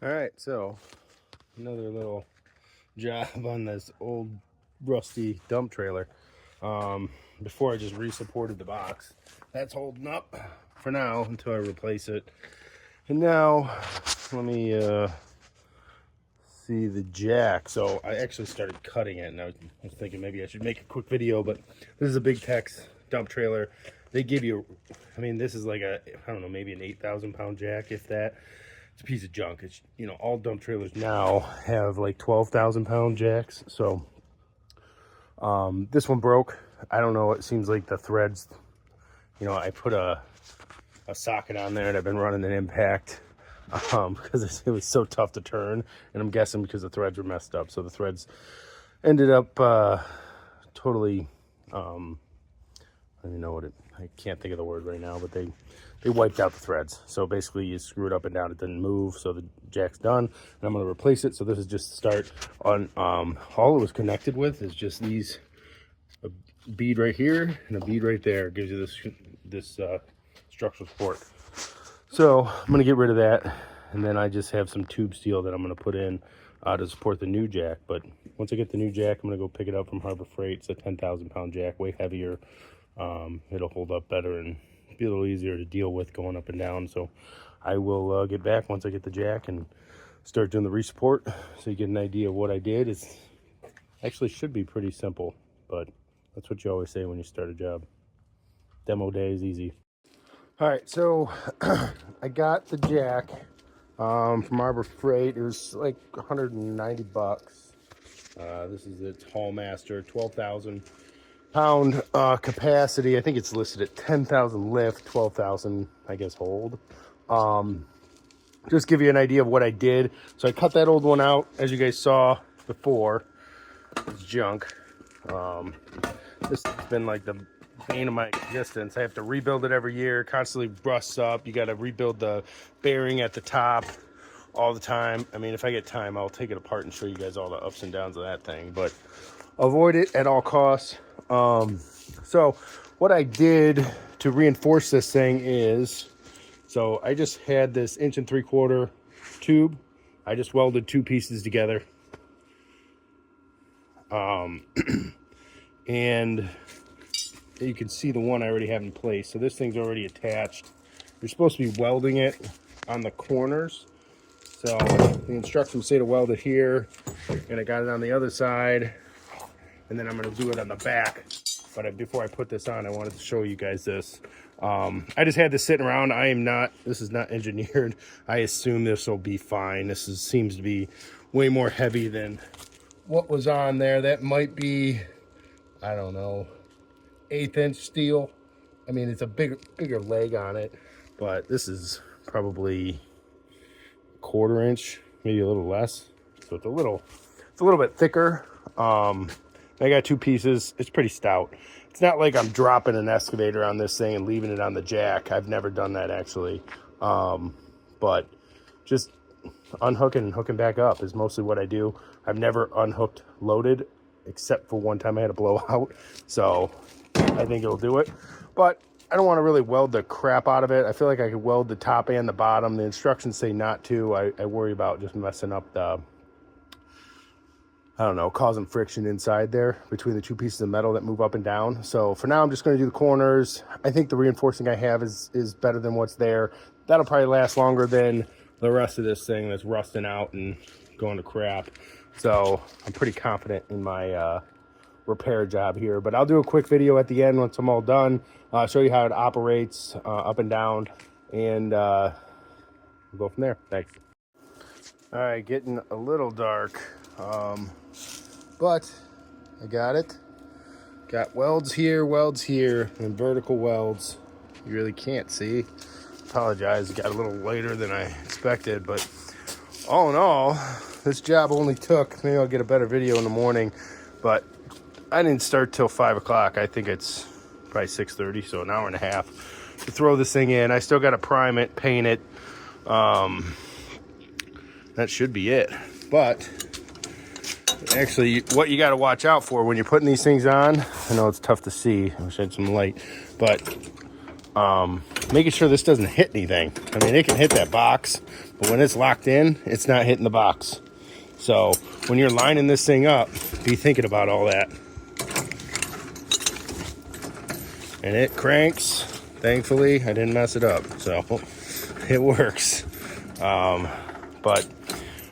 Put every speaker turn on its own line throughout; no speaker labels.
All right, so another little job on this old rusty dump trailer. Before I just re-supported the box. That's holding up for now until I replace it. And now let me see the jack. So I actually started cutting it, and I was thinking maybe I should make a quick video, but this is a Big Tex dump trailer. They give you, I mean, this is like a, I don't know, maybe an 8,000 pound jack, if that. It's a piece of junk. It's, you know, all dump trailers now have like 12,000 pound jacks. So this one broke. I don't know, it seems like the threads, you know, I put a socket on there and I've been running an impact because it was so tough to turn, and I'm guessing because the threads were messed up. So the threads ended up totally I don't even know what I can't think of the word right now, but they wiped out the threads. So basically you screw it up and down, it didn't move, so the jack's done, and I'm going to replace it. So this is just the start on all it was connected with is just these, a bead right here and a bead right there. It gives you this structural support. So I'm going to get rid of that, and then I just have some tube steel that I'm going to put in to support the new jack. But once I get the new jack, I'm going to go pick it up from Harbor Freight. It's a 10,000 pound jack, way heavier. It'll hold up better and be a little easier to deal with going up and down. So I will get back once I get the jack and start doing the re-support, so you get an idea of what I did. It's actually should be pretty simple, but that's what you always say when you start a job. Demo day is easy. All right, so I got the jack from Harbor Freight. It was like 190 bucks. This is its Hallmaster, 12,000 pound capacity. I think it's listed at 10,000 lift, 12,000 I guess hold. Just give you an idea of what I did. So I cut that old one out, as you guys saw before. It's junk. This has been like the bane of my existence. I have to rebuild it every year, constantly rusts up. You got to rebuild the bearing at the top all the time. I mean, if I get time, I'll take it apart and show you guys all the ups and downs of that thing, but avoid it at all costs. So what I did to reinforce this thing is, so I just had this 1 3/4 tube. I just welded two pieces together. And you can see the one I already have in place. So this thing's already attached. You're supposed to be welding it on the corners. So the instructions say to weld it here, and I got it on the other side, and then I'm going to do it on the back. But before I put this on, I wanted to show you guys this. I just had this sitting around. This is not engineered. I assume this will be fine. This seems to be way more heavy than what was on there. That might be, I don't know, 1/8 inch steel. I mean, it's a bigger leg on it, but this is probably 1/4 inch, maybe a little less. So it's a little bit thicker. I got two pieces. It's pretty stout. It's not like I'm dropping an excavator on this thing and leaving it on the jack. I've never done that actually. But just unhooking and hooking back up is mostly what I do. I've never unhooked loaded, except for one time I had a blowout. So I think it'll do it. But I don't want to really weld the crap out of it. I feel like I could weld the top and the bottom. The instructions say not to. I worry about just messing up the, I don't know, causing friction inside there between the two pieces of metal that move up and down. So for now, I'm just going to do the corners. I think the reinforcing I have is better than what's there. That'll probably last longer than the rest of this thing that's rusting out and going to crap. So I'm pretty confident in my repair job here. But I'll do a quick video at the end once I'm all done. Show you how it operates up and down, and we'll go from there. Thanks. All right, getting a little dark. But I got it. Got welds here, and vertical welds. You really can't see. Apologize, it got a little later than I expected, but all in all, this job only took, maybe I'll get a better video in the morning, but I didn't start till 5 o'clock. I think it's probably 6:30, so an hour and a half to throw this thing in. I still got to prime it, paint it. That should be it. But actually, what you got to watch out for when you're putting these things on, I know it's tough to see. I wish I had some light, but making sure this doesn't hit anything. I mean, it can hit that box, but when it's locked in, it's not hitting the box. So when you're lining this thing up, be thinking about all that. And it cranks. Thankfully, I didn't mess it up, so it works. But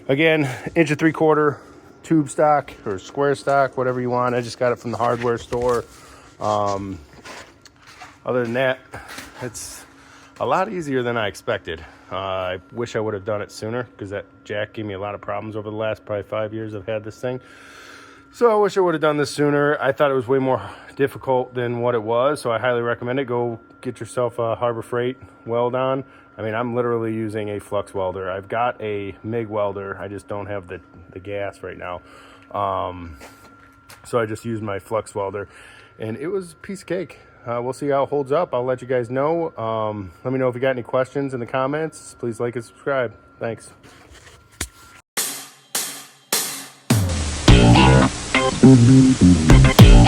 again, 1 3/4 tube stock or square stock, whatever you want. I just got it from the hardware store. Other than that, it's a lot easier than I expected. I wish I would have done it sooner, because that jack gave me a lot of problems over the last probably 5 years I've had this thing. So I wish I would have done this sooner. I thought it was way more difficult than what it was, so I highly recommend it. Go get yourself a Harbor Freight weld on. I mean, I'm literally using a flux welder. I've got a MIG welder. I just don't have the gas right now. So I just used my flux welder, and it was a piece of cake. We'll see how it holds up. I'll let you guys know. Let me know if you got any questions in the comments. Please like and subscribe. Thanks.